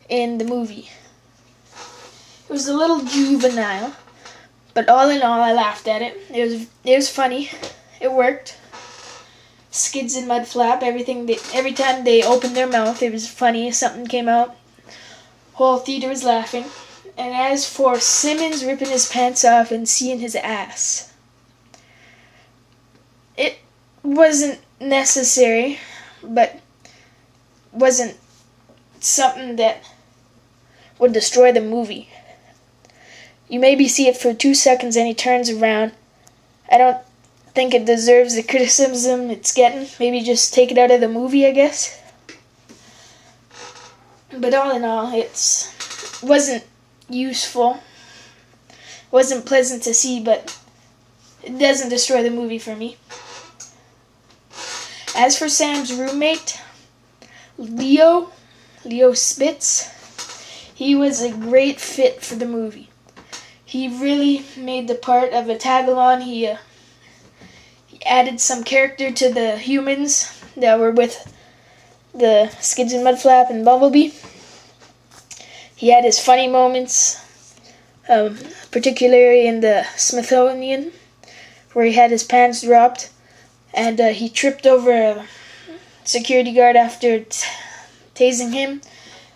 in the movie. It was a little juvenile, but all in all, I laughed at it. It was funny. It worked. Skids and Mudflap, every time they opened their mouth, it was funny. Something came out. Whole theater was laughing. And as for Simmons ripping his pants off and seeing his ass, it wasn't necessary, but wasn't something that would destroy the movie. You maybe see it for 2 seconds and he turns around. I don't think it deserves the criticism it's getting. Maybe just take it out of the movie, I guess. But all in all, it wasn't useful. It wasn't pleasant to see, but it doesn't destroy the movie for me. As for Sam's roommate, Leo Spitz, he was a great fit for the movie. He really made the part of a tag-along. He added some character to the humans that were with the Skids and Mudflap and Bumblebee. He had his funny moments, particularly in the Smithsonian, where he had his pants dropped, and he tripped over a security guard after tasing him,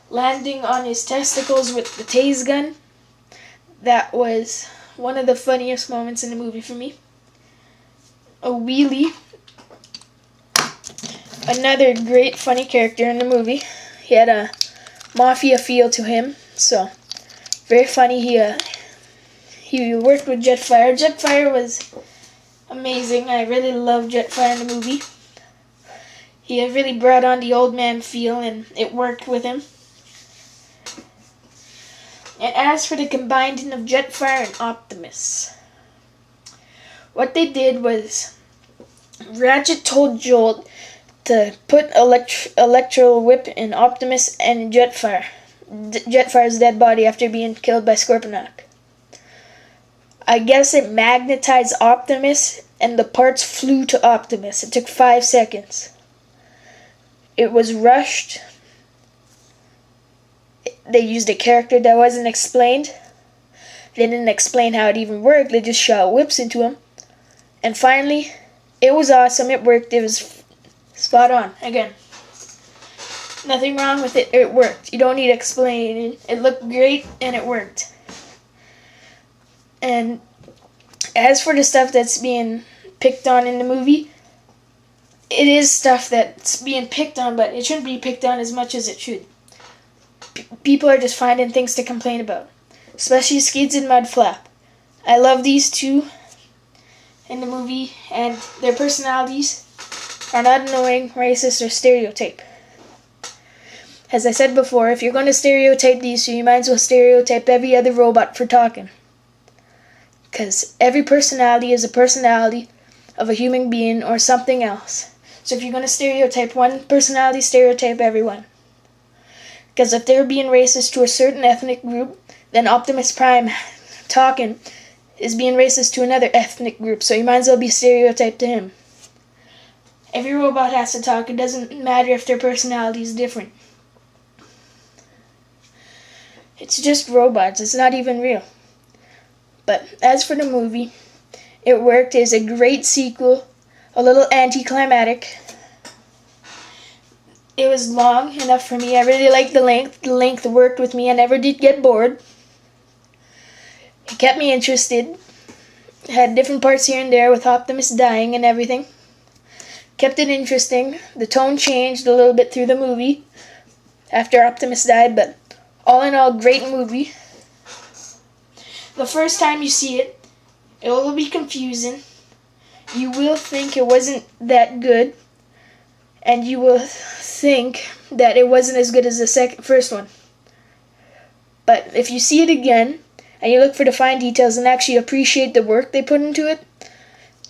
landing on his testicles with the tase gun. That was one of the funniest moments in the movie for me. A Wheelie, another great funny character in the movie. He had a mafia feel to him, so very funny. He worked with Jetfire. Jetfire was amazing. I really loved Jetfire in the movie. He really brought on the old man feel, and it worked with him. And as for the combining of Jetfire and Optimus, what they did was Ratchet told Jolt to put Electro Whip in Optimus and Jetfire. Jetfire's dead body after being killed by Scorponok. I guess it magnetized Optimus and the parts flew to Optimus. It took 5 seconds. It was rushed. They used a character that wasn't explained. They didn't explain how it even worked. They just shot whips into him. And finally, it was awesome. It worked. It was spot on. Again, nothing wrong with it. It worked. You don't need explaining. It looked great and it worked. And as for the stuff that's being picked on in the movie, it is stuff that's being picked on, but it shouldn't be picked on as much as it should. People are just finding things to complain about, especially Skids and Mudflap. I love these two in the movie, and their personalities are not annoying, racist, or stereotype. As I said before, if you're going to stereotype these two, you might as well stereotype every other robot for talking. Because every personality is a personality of a human being or something else. So if you're going to stereotype one personality, stereotype everyone. Because if they're being racist to a certain ethnic group, then Optimus Prime talking is being racist to another ethnic group, so you might as well be stereotyped to him. Every robot has to talk. It doesn't matter if their personality is different. It's just robots. It's not even real. But as for the movie, it worked. It's a great sequel. A little anticlimactic. It was long enough for me. I really liked the length. The length worked with me. I never did get bored. It kept me interested. It had different parts here and there with Optimus dying and everything. Kept it interesting. The tone changed a little bit through the movie after Optimus died, but all in all, great movie. The first time you see it, it will be confusing. You will think it wasn't that good, and you will think that it wasn't as good as the first one. But if you see it again, and you look for the fine details and actually appreciate the work they put into it,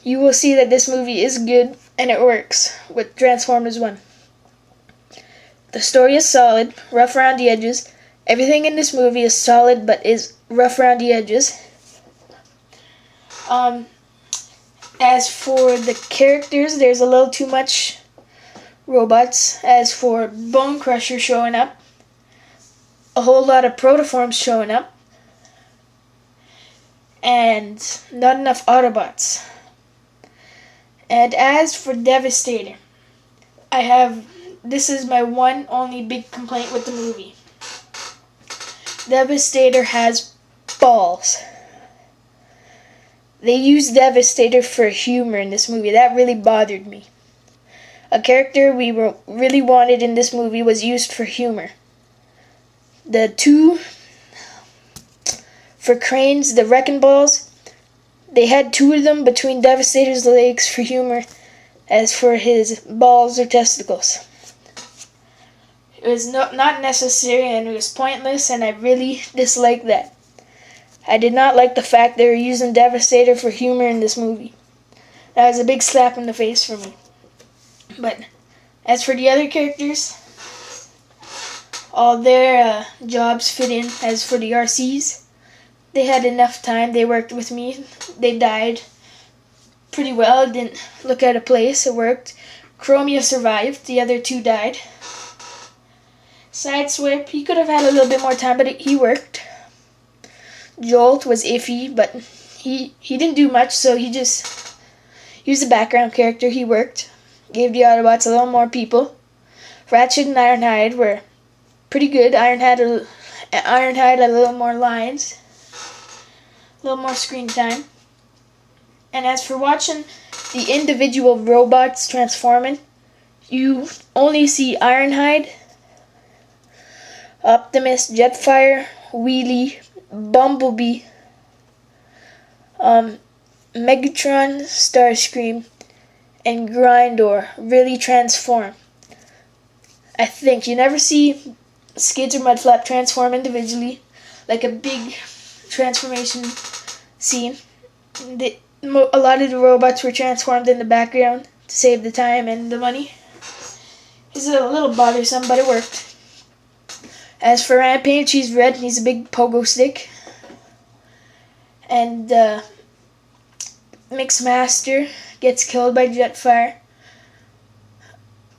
you will see that this movie is good and it works with Transformers 1. The story is solid, rough around the edges. Everything in this movie is solid but is rough around the edges. As for the characters, there's a little too much robots. As for Bone Crusher showing up, a whole lot of protoforms showing up, and not enough Autobots. And as for Devastator, this is my one only big complaint with the movie. Devastator has balls. They use Devastator for humor in this movie. That really bothered me. A character we really wanted in this movie was used for humor. The two for Cranes, the Wrecking Balls, they had two of them between Devastator's legs for humor. As for his balls or testicles, it was not necessary and it was pointless, and I really disliked that. I did not like the fact they were using Devastator for humor in this movie. That was a big slap in the face for me. But as for the other characters, all their jobs fit in. As for the RCs, they had enough time. They worked with me. They died pretty well. Didn't look out of place. It worked. Chromia survived. The other two died. Sideswipe, he could have had a little bit more time, but he worked. Jolt was iffy, but he didn't do much, so he was a background character. He worked. Gave the Autobots a little more people. Ratchet and Ironhide were pretty good. Ironhide had a little more lines, a little more screen time. And as for watching the individual robots transforming, you only see Ironhide, Optimus, Jetfire, Wheelie, Bumblebee, Megatron, Starscream, and Grindor really transform. I think you never see Skids or Mudflap transform individually, like a big transformation scene. A lot of the robots were transformed in the background to save the time and the money. It's a little bothersome, but it worked. As for Rampage, he's red and he's a big pogo stick. And Mixmaster gets killed by Jetfire.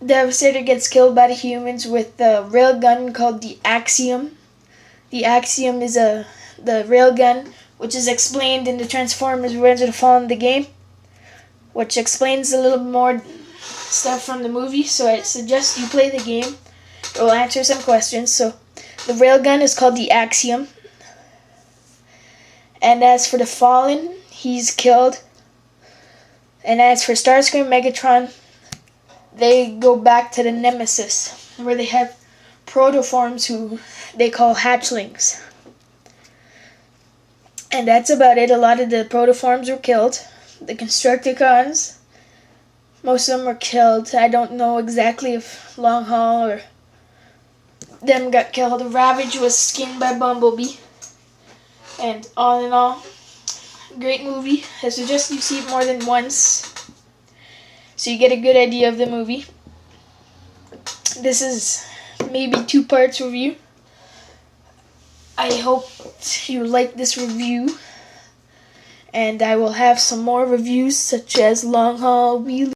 Devastator gets killed by the humans with a railgun called the Axiom. The Axiom is the railgun, which is explained in the TrAnSfOrMeRs Revenge of the Fallen the game, which explains a little more stuff from the movie, so I suggest you play the game. It will answer some questions. So the railgun is called the Axiom. And as for the Fallen, he's killed. And as for Starscream, Megatron, they go back to the Nemesis, where they have protoforms who they call hatchlings. And that's about it. A lot of the protoforms were killed. The Constructicons, most of them were killed. I don't know exactly if Long Haul or them got killed. Ravage was skinned by Bumblebee. And all in all, great movie. I suggest you see it more than once so you get a good idea of the movie. This is maybe 2 parts review. I hope you like this review, and I will have some more reviews such as Long Haul, Wheelie.